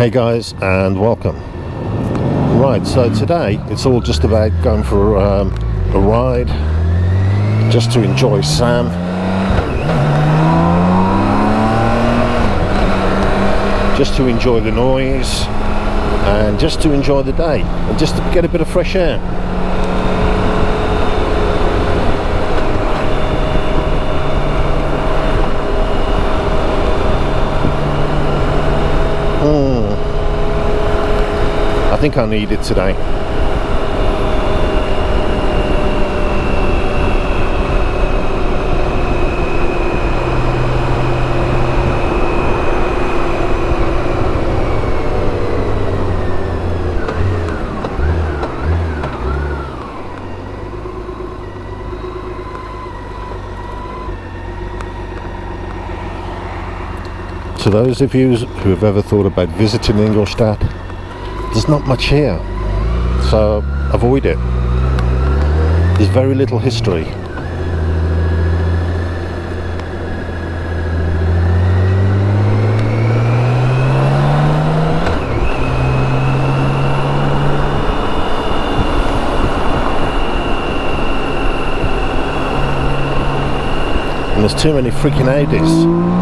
Hey guys, and welcome. Right, so today it's all just about going for a ride, just to enjoy Sam. Just to enjoy the noise, and just to enjoy the day, and just to get a bit of fresh air. I think I need it today. To those of you who have ever thought about visiting Ingolstadt, there's not much here, so avoid it. There's very little history. And there's too many freaking Audis.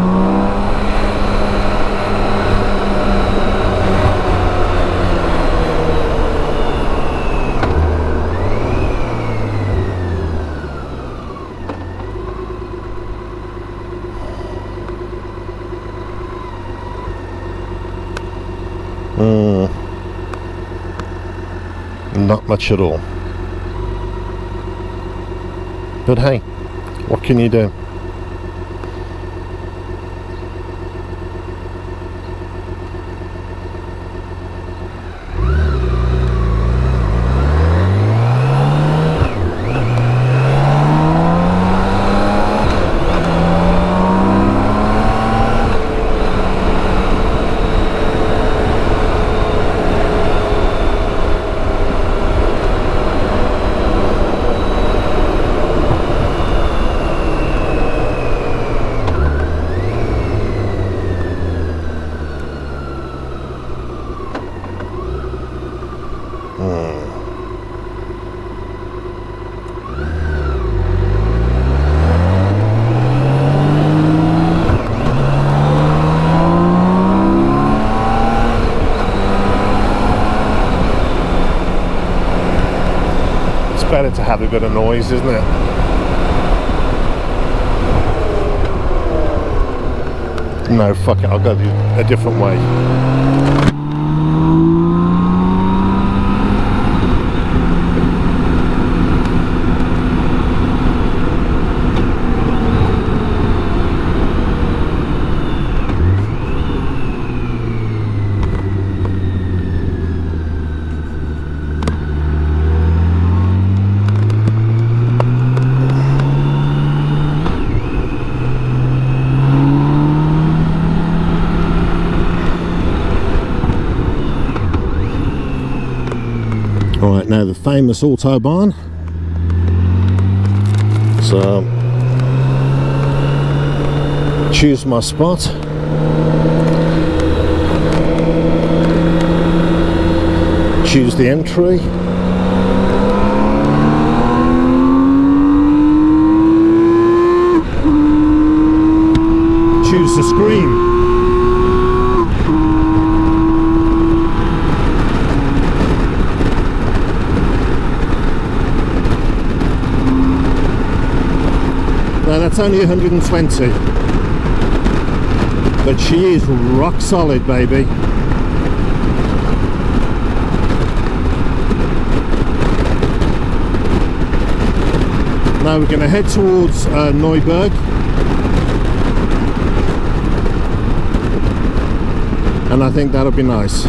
Not much at all. But hey, what can you do? Better to have a bit of noise, isn't it? No, fuck it, I'll go a different way. Alright, now the famous Autobahn. So, choose my spot. Choose the entry. Choose the screen. Now that's only 120, but she is rock solid, baby. Now we're going to head towards Neuburg, and I think that'll be nice.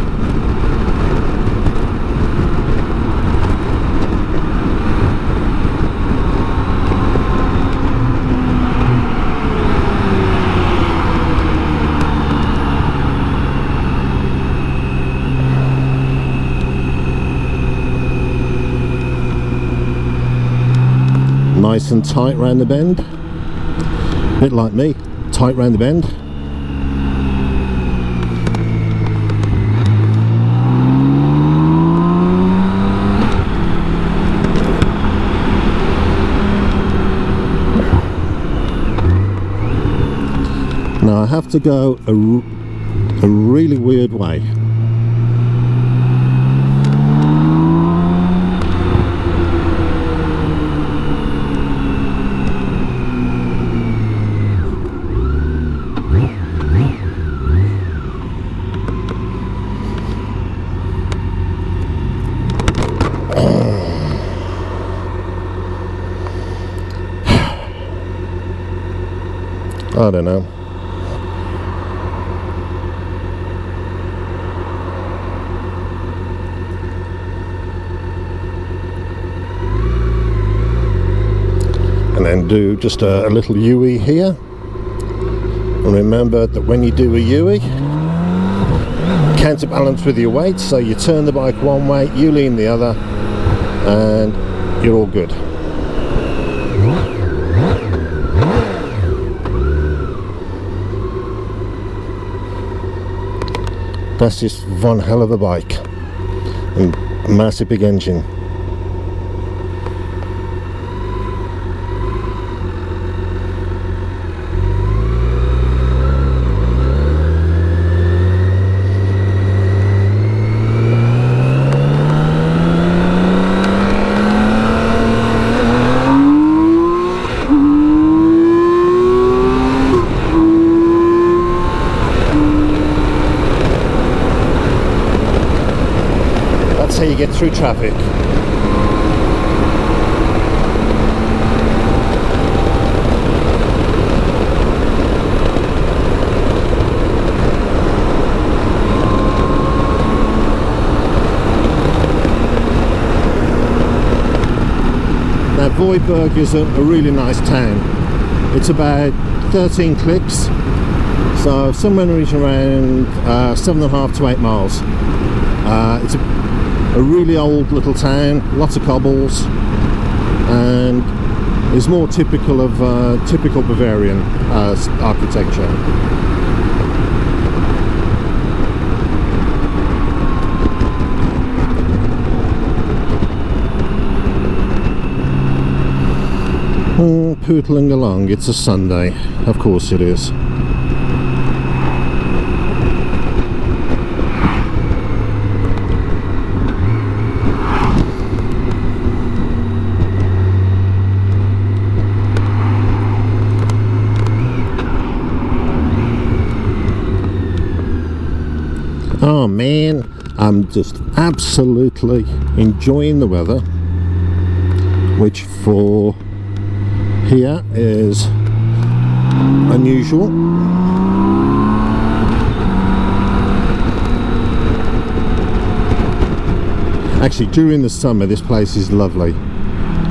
Nice and tight round the bend, a bit like me, tight round the bend. have to go a really weird way. I don't know. And then do just a little U-E here. And remember that when you do a U-E, counterbalance with your weight, so you turn the bike one way, you lean the other, and you're all good. That's just one hell of a bike, and a massive big engine. How you get through traffic. Now Voiburg is a really nice town. It's about 13 clicks, so somewhere in the region around 7.5 to 8 miles. It's a really old little town, lots of cobbles, and is more typical of typical Bavarian architecture. Pootling along, it's a Sunday, of course it is. Oh man, I'm just absolutely enjoying the weather, which for here is unusual. Actually, during the summer this place is lovely.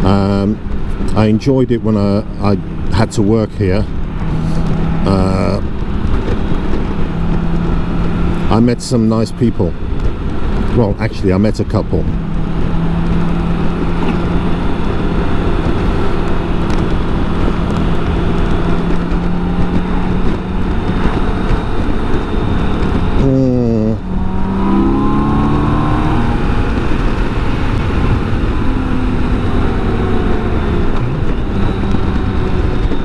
I enjoyed it when I had to work here. I met some nice people. Well, actually I met a couple.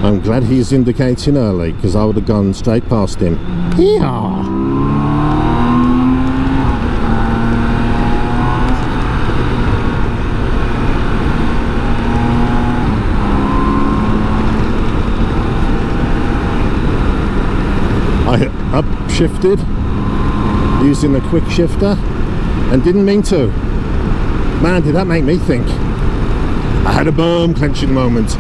I'm glad he's indicating early, because I would have gone straight past him. Yeah. I upshifted using a quick shifter and didn't mean to. Man, did that make me think. I had a bum clenching moment.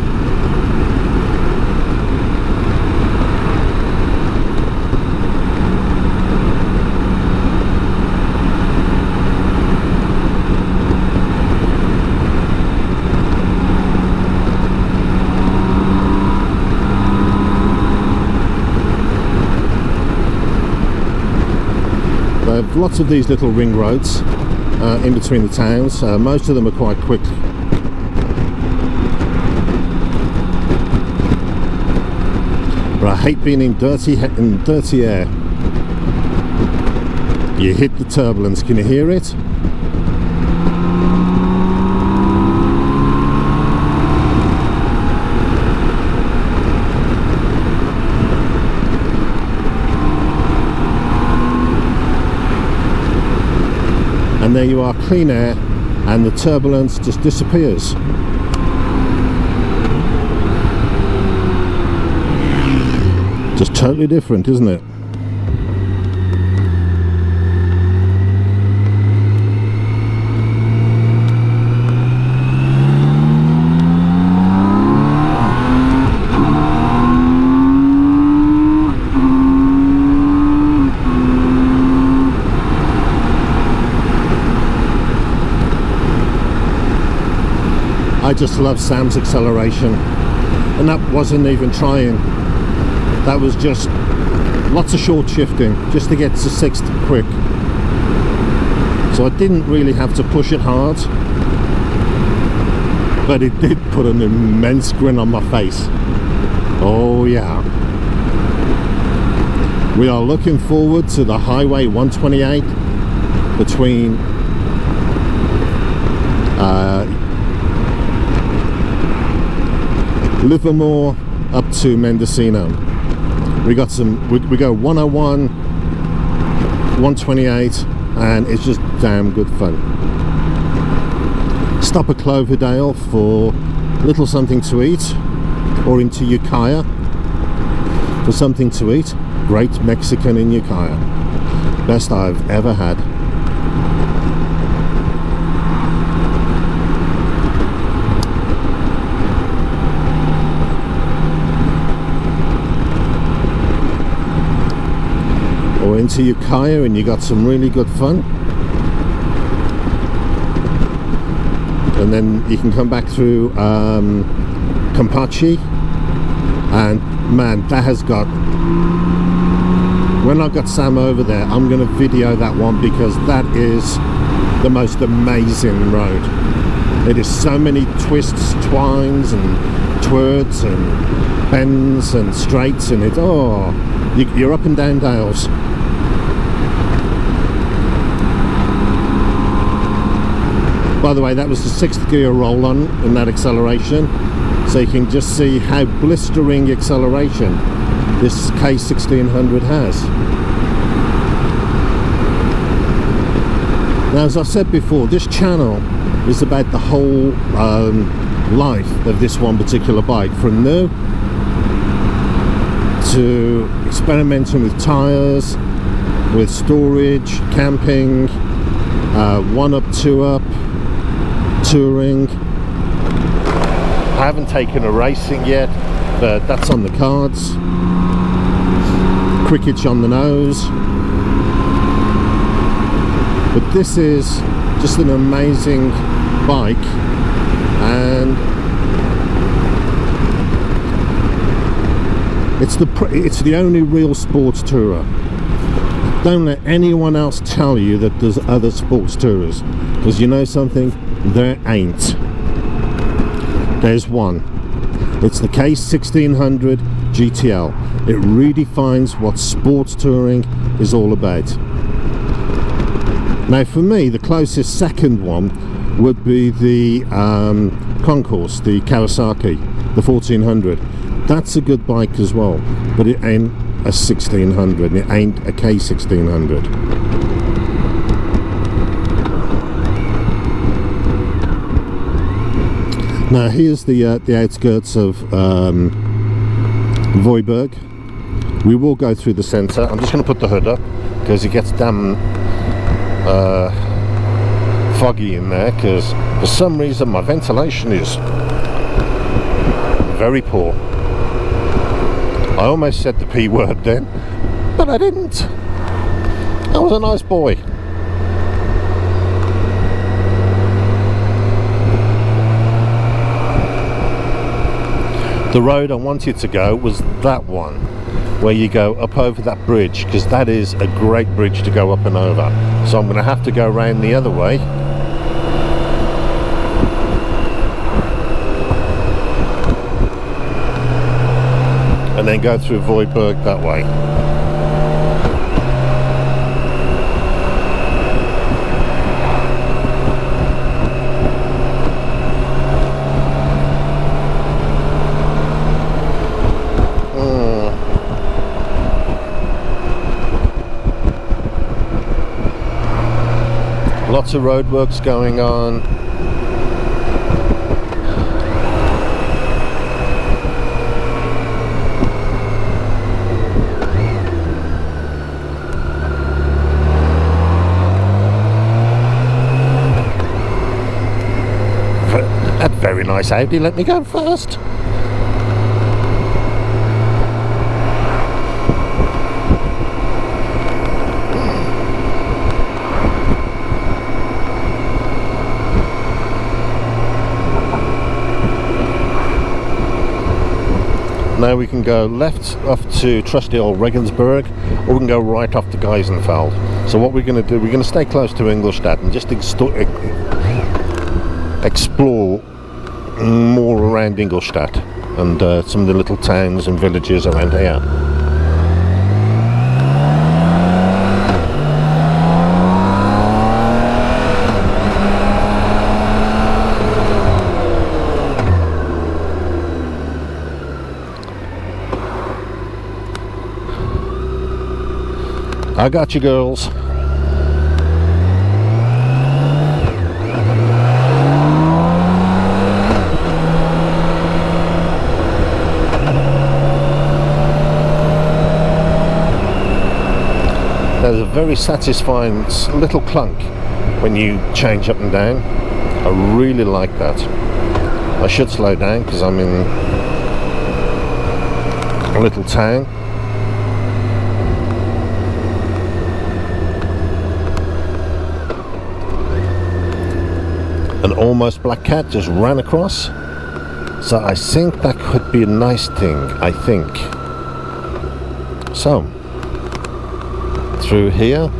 They have lots of these little ring roads in between the towns. Most of them are quite quick. But I hate being in dirty air. You hit the turbulence. Can you hear it? and there you are, clean air, and the turbulence just disappears. Just totally different, isn't it? I just love Sam's acceleration, and that wasn't even trying. That was just lots of short shifting just to get to 6th quick. So I didn't really have to push it hard, but it did put an immense grin on my face. Oh yeah. We are looking forward to the Highway 128 between Livermore up to Mendocino. We got some, we go 101, 128, and it's just damn good fun. Stop at Cloverdale for a little something to eat, or into Ukiah for something to eat. Great Mexican in Ukiah. Best I've ever had. Or into Ukiah and you got some really good fun, and then you can come back through Campeche, and man, that has got, when I got Sam over there, I'm going to video that one because that is the most amazing road. It is so many twists, twines and twerds and bends and straights, and it, oh, you're up and down dales. By the way, that was the 6th gear roll on in that acceleration, so you can just see how blistering acceleration this K1600 has. Now, as I said before, this channel is about the whole life of this one particular bike, from new to experimenting with tyres, with storage, camping, 1-up, 2-up, touring. I haven't taken a racing yet, but that's on the cards. Cricket's on the nose. But this is just an amazing bike, and it's the only real sports tourer. Don't let anyone else tell you that there's other sports tourers, because you know something, there ain't. There's one. It's the K1600 GTL. It redefines what sports touring is all about. Now for me, the closest second one would be the Concourse, the Kawasaki, the 1400. That's a good bike as well, but it ain't a 1600, it ain't a K1600. Now here's the outskirts of Voiburg. We will go through the centre. I'm just going to put the hood up because it gets damn foggy in there, because for some reason my ventilation is very poor. I almost said the P word then, but I didn't. I was a nice boy. The road I wanted to go was that one, where you go up over that bridge, because that is a great bridge to go up and over. So I'm going to have to go around the other way. And then go through Voiburg that way. lots of roadworks going on. That very nice Audi let me go first. Now we can go left off to trusty old Regensburg, or we can go right off to Geisenfeld. So what we're going to do, we're going to stay close to Ingolstadt and just explore more around Ingolstadt and some of the little towns and villages around here. I got you, girls. There's a very satisfying little clunk when you change up and down. I really like that. I should slow down because I'm in a little town. An almost black cat just ran across, so I think that could be a nice thing. I think so. Through here,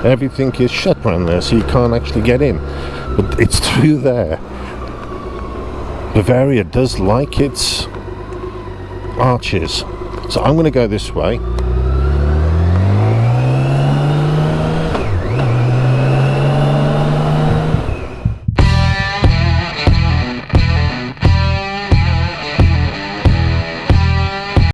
everything is shut around there, so you can't actually get in, but it's through there. Bavaria does like its arches. So I'm going to go this way.